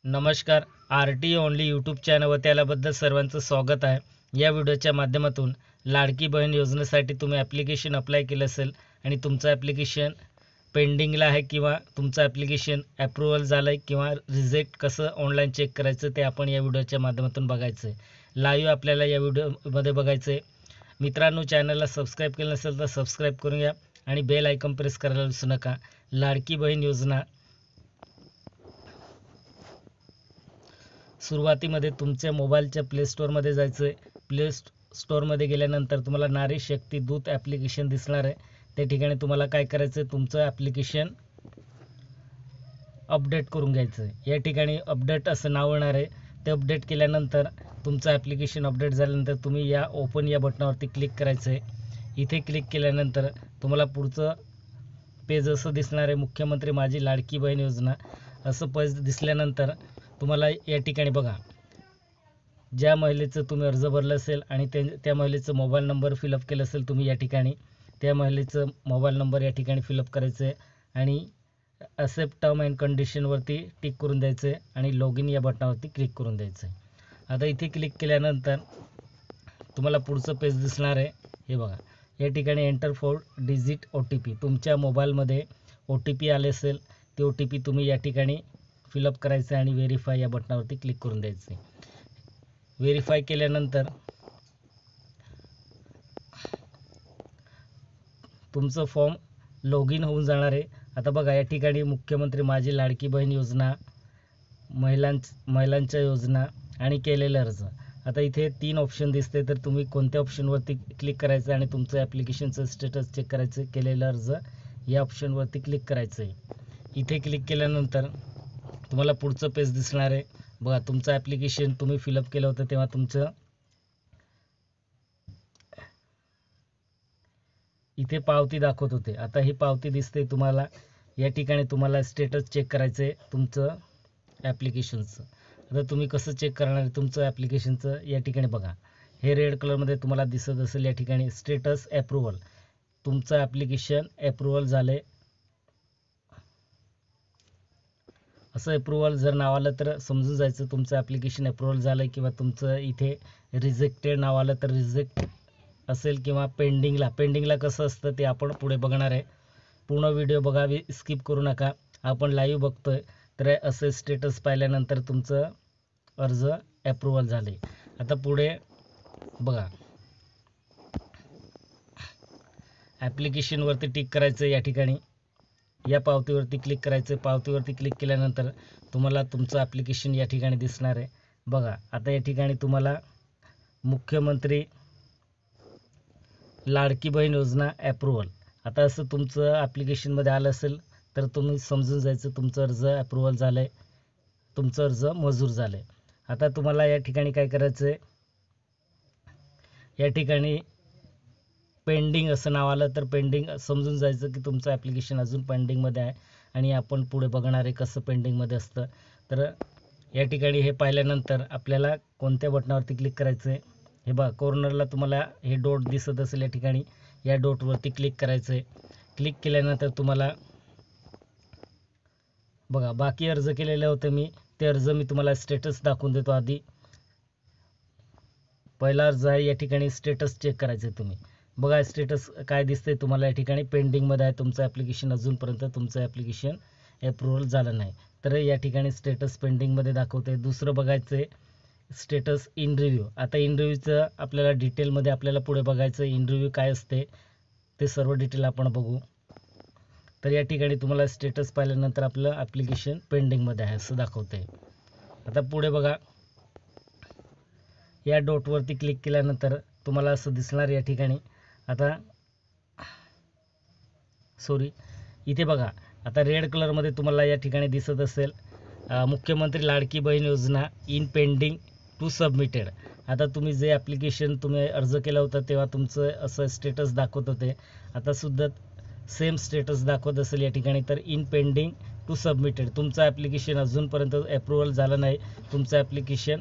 नमस्कार. RT only YouTube चॅनलवर त्याबद्दल सर्वांचं स्वागत आहे. या व्हिडिओच्या माध्यमातून लाडकी बहीण योजनेसाठी तुम्ही ॲप्लिकेशन अप्लाय केलं असेल आणि तुमचं ॲप्लिकेशन पेंडिंगला आहे किंवा तुमचं ॲप्लिकेशन अप्रूव्हल झालं आहे किंवा रिजेक्ट कसं ऑनलाईन चेक करायचं ते आपण या व्हिडिओच्या माध्यमातून बघायचं आहे. लाईव्ह आपल्याला या व्हिडिओमध्ये बघायचं आहे. मित्रांनो, चॅनलला सबस्क्राईब केलं नसेल तर सबस्क्राईब करून घ्या आणि बेल आयकॉन प्रेस करायला विसरू नका. लाडकी बहीण योजना सुरुवातीमध्ये तुमच्या मोबाईलच्या प्ले स्टोअरमध्ये जायचं आहे. प्ले स्टोअरमध्ये गेल्यानंतर तुम्हाला नारी शक्ती दूत ॲप्लिकेशन दिसणार आहे. त्या ठिकाणी तुम्हाला काय करायचं आहे, तुमचं ॲप्लिकेशन अपडेट करून घ्यायचं आहे. या ठिकाणी अपडेट असं नाव येणार आहे. ते अपडेट केल्यानंतर तुमचं ॲप्लिकेशन अपडेट झाल्यानंतर तुम्ही या ओपन या बटनावरती क्लिक करायचं आहे. इथे क्लिक केल्यानंतर तुम्हाला पुढचं पेज असं दिसणार आहे, मुख्यमंत्री माझी लाडकी बहीण योजना असं पेज दिसल्यानंतर तुम्हाला या ठिकाणी बघा, ज्या महिलेचं तुम्ही अर्ज भरला असेल आणि त्या महिलेचं मोबाईल नंबर फिलअप केलं असेल तुम्ही या ठिकाणी त्या महिलेचं मोबाईल नंबर या ठिकाणी फिलअप करायचं आहे आणि ॲक्सेप्ट टर्म अँड कंडिशनवरती टिक करून द्यायचं आहे आणि लॉग इन या बटनावरती क्लिक करून द्यायचं आहे. आता इथे क्लिक केल्यानंतर तुम्हाला पुढचं पेज दिसणार आहे. हे बघा, या ठिकाणी एंटर 4 डिजिट OTP, तुमच्या मोबाईलमध्ये OTP आले असेल ते OTP तुम्ही या ठिकाणी फिलअप करायचं आणि व्हेरीफाय या बटनावरती क्लिक करून द्यायचं. व्हेरीफाय केल्यानंतर तुमचं फॉर्म लॉग इन होऊन जाणार आहे. आता बघा, या ठिकाणी मुख्यमंत्री माझी लाडकी बहीण योजना, महिलांच्या योजना आणि केलेले अर्ज. आता इथे 3 ऑप्शन दिसते, तर तुम्ही कोणत्या ऑप्शनवरती क्लिक करायचं आणि तुमचं ॲप्लिकेशनचं स्टेटस चेक करायचं. केलेलं अर्ज या ऑप्शनवरती क्लिक करायचं आहे. इथे क्लिक केल्यानंतर तुम्हाला पुढचं पेज दिसणार आहे. बघा, तुमचं ॲप्लिकेशन तुम्ही फिलअप केलं होतं तेव्हा तुमचं इथे पावती दाखवत होते. आता ही पावती दिसते तुम्हाला. या ठिकाणी तुम्हाला स्टेटस चेक करायचं आहे तुमचं ॲप्लिकेशनचं. आता तुम्ही कसं चेक करणार आहे तुमचं ॲप्लिकेशनचं, या ठिकाणी बघा, हे रेड कलरमध्ये तुम्हाला दिसत असेल. या ठिकाणी स्टेटस अप्रूव्हल, तुमचं ॲप्लिकेशन अप्रूव्हल झालं आहे असं अप्रूव्हल जर नाव आलं तर समजून जायचं तुमचं ॲप्लिकेशन अप्रूव्हल झालं आहे, किंवा तुमचं इथे रिजेक्टेड नाव आलं तर रिजेक्ट असेल, किंवा पेंडिंगला कसं असतं ते आपण पुढे बघणार आहे. पूर्ण व्हिडिओ बघावी, स्किप करू नका. आपण लाईव्ह बघतोय तर असे स्टेटस पाहिल्यानंतर तुमचं अर्ज अप्रूव्हल झाले. आता पुढे बघा, ॲप्लिकेशनवरती टिक करायचं. या ठिकाणी या पावतीवरती क्लिक करायचं. पावतीवरती क्लिक केल्यानंतर तुम्हाला तुमचं ॲप्लिकेशन या ठिकाणी दिसणार आहे. बघा, आता या ठिकाणी तुम्हाला मुख्यमंत्री लाडकी बहीण योजना अप्रूव्हल, आता असं तुमचं ॲप्लिकेशनमध्ये आलं असेल तर तुम्ही समजून जायचं तुमचं अर्ज अप्रूव्हल झालं आहे, तुमचं अर्ज मंजूर झालं आहे. आता तुम्हाला या ठिकाणी काय करायचं आहे, या ठिकाणी पेंडिंग असं नाव आलं तर पेंडिंग समजून जायचं की तुमचं ॲप्लिकेशन अजून पेंडिंगमध्ये आहे आणि आपण पुढे बघणार आहे कसं पेंडिंगमध्ये असतं. तर या ठिकाणी हे पाहिल्यानंतर आपल्याला कोणत्या बटनावरती क्लिक करायचं आहे. हे बघा, कॉर्नरला तुम्हाला हे डॉट दिसत असेल. या ठिकाणी या डॉटवरती क्लिक करायचं आहे. क्लिक केल्यानंतर तुम्हाला बघा, बाकी अर्ज केलेले होते मी, ते अर्ज मी तुम्हाला स्टेटस दाखवून देतो. आधी पहिला अर्ज आहे, या ठिकाणी स्टेटस चेक करायचं आहे तुम्ही. बघा, स्टेटस काय दिसतंय तुम्हाला, या ठिकाणी पेंडिंगमध्ये आहे तुमचं ॲप्लिकेशन, अजूनपर्यंत तुमचं ॲप्लिकेशन अप्रूव्हल झालं नाही. तर या ठिकाणी स्टेटस पेंडिंगमध्ये दाखवते. दुसरं बघायचं आहे स्टेटस इन रिव्ह्यू. आता इन रिव्ह्यूचं आपल्याला डिटेलमध्ये आपल्याला पुढे बघायचं. इन रिव्ह्यू काय असते ते सर्व डिटेल आपण बघू. तर या ठिकाणी तुम्हाला स्टेटस पाहिल्यानंतर आपलं ॲप्लिकेशन पेंडिंगमध्ये आहे असं दाखवते. आता पुढे बघा, या डॉटवरती क्लिक केल्यानंतर तुम्हाला असं दिसणार या ठिकाणी. आता इथे बघा, आता रेड कलरमध्ये तुम्हाला या ठिकाणी दिसत असेल मुख्यमंत्री लाडकी बहीण योजना इन पेंडिंग टू सबमिटेड. आता तुम्ही जे ॲप्लिकेशन तुम्ही अर्ज केला होता तेव्हा तुमचं असं स्टेटस दाखवत होते, आता सुद्धा सेम स्टेटस दाखवत असेल या ठिकाणी. तर इन पेंडिंग टू सबमिटेड, तुमचं ॲप्लिकेशन अजूनपर्यंत अप्रूव्हल झालं नाही, तुमचं ॲप्लिकेशन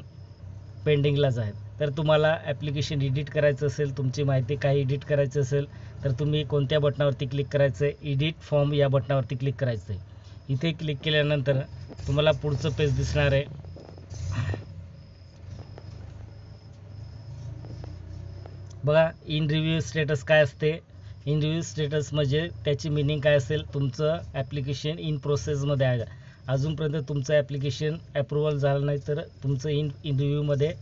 पेंडिंगलाच आहे. तर तुम्हाला ॲप्लिकेशन एडिट करायचं असेल, तुमची माहिती काही एडिट करायचं असेल तर तुम्ही कोणत्या बटनावरती क्लिक करायचं आहे, एडिट फॉर्म या बटनावरती क्लिक करायचं आहे. इथे क्लिक केल्यानंतर तुम्हाला पुढचं पेज दिसणार आहे. बघा, इन रिव्ह्यू स्टेटस काय असते. इन रिव्ह्यू स्टेटस म्हणजे त्याची मिनिंग काय असेल, तुमचं ॲप्लिकेशन इन प्रोसेसमध्ये आहे, अजूनपर्यंत तुमचं ॲप्लिकेशन अप्रूव्हल झालं नाही तर तुमचं इन रिव्ह्यूमध्ये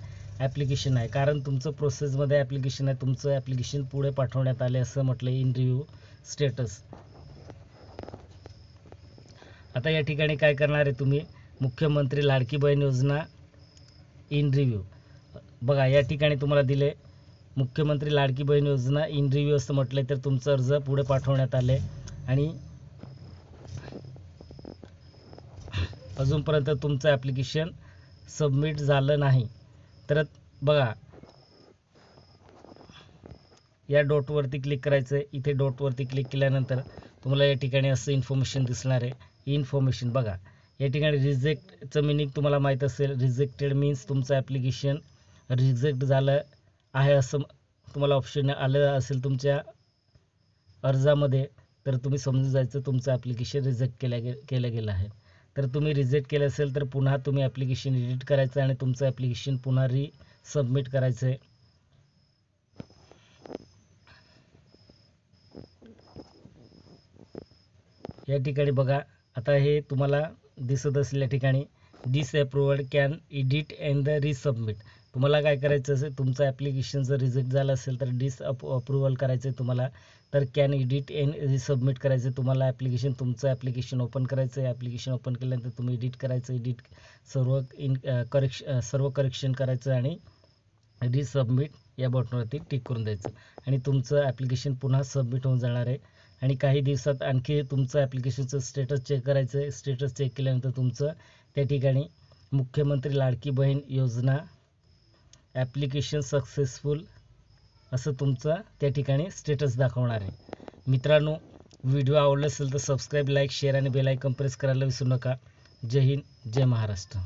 ॲप्लिकेशन आहे, कारण तुमचं प्रोसेसमध्ये ॲप्लिकेशन आहे, तुमचं ॲप्लिकेशन पुढे पाठवण्यात आले असं म्हटलं इन रिव्ह्यू स्टेटस. आता या ठिकाणी काय करणार आहे तुम्ही, मुख्यमंत्री लाडकी बहीण योजना इन रिव्ह्यू. बघा, या ठिकाणी तुम्हाला दिले मुख्यमंत्री लाडकी बहीण योजना इन रिव्ह्यू असं म्हटलं तर तुमचं अर्ज पुढे पाठवण्यात आले आणि अजूनपर्यंत तुमचं ॲप्लिकेशन सबमिट झालं नाही. तर बघा, या डॉटवरती क्लिक करायचं आहे. इथे डॉटवरती क्लिक केल्यानंतर तुम्हाला या ठिकाणी असं इन्फॉर्मेशन दिसणार आहे. इन्फॉर्मेशन बघा, या ठिकाणी रिजेक्टचं मिनिंग तुम्हाला माहीत असेल. रिजेक्टेड मीन्स तुमचं ॲप्लिकेशन रिजेक्ट झालं आहे असं तुम्हाला ऑप्शन आलं असेल तुमच्या अर्जामध्ये, तर तुम्ही समजून जायचं तुमचं ॲप्लिकेशन रिजेक्ट केलं गेलं आहे. तर तुम्ही रिजेक्ट केलं असेल तर पुन्हा तुम्ही ॲप्लिकेशन एडिट करायचं आणि तुमचं ॲप्लिकेशन पुन्हा सबमिट करायचं आहे. या ठिकाणी बघा, आता हे तुम्हाला दिसत असलेल्या ठिकाणी disapproved can edit and the resubmit. तुम्हाला काय करायचं असेल, तुमचं ॲप्लिकेशन जर रिजेक्ट झालं असेल तर अप्रूव्हल करायचं आहे तुम्हाला, तर कॅन एडिट अँड रिसबमिट करायचं आहे तुम्हाला. तुमचं ॲप्लिकेशन ओपन करायचं आहे. ॲप्लिकेशन ओपन केल्यानंतर तुम्ही एडिट करायचं, सर्व करेक्शन करायचं आणि रिसबमिट या बटनवरती टिक करून द्यायचं आणि तुमचं ॲप्लिकेशन पुन्हा सबमिट होऊन जाणार आहे. आणि काही दिवसात आणखी तुमचं ॲप्लिकेशनचं स्टेटस चेक करायचं आहे. स्टेटस चेक केल्यानंतर तुमचं त्या ठिकाणी मुख्यमंत्री लाडकी बहीण योजना ॲप्लिकेशन सक्सेसफुल असं तुमचं त्या ठिकाणी स्टेटस दाखवणार आहे. मित्रांनो, व्हिडिओ आवडला असेल तर सबस्क्राईब, लाईक, शेअर आणि बेल आयकॉन प्रेस करायला विसरू नका. जय हिंद, जय महाराष्ट्र.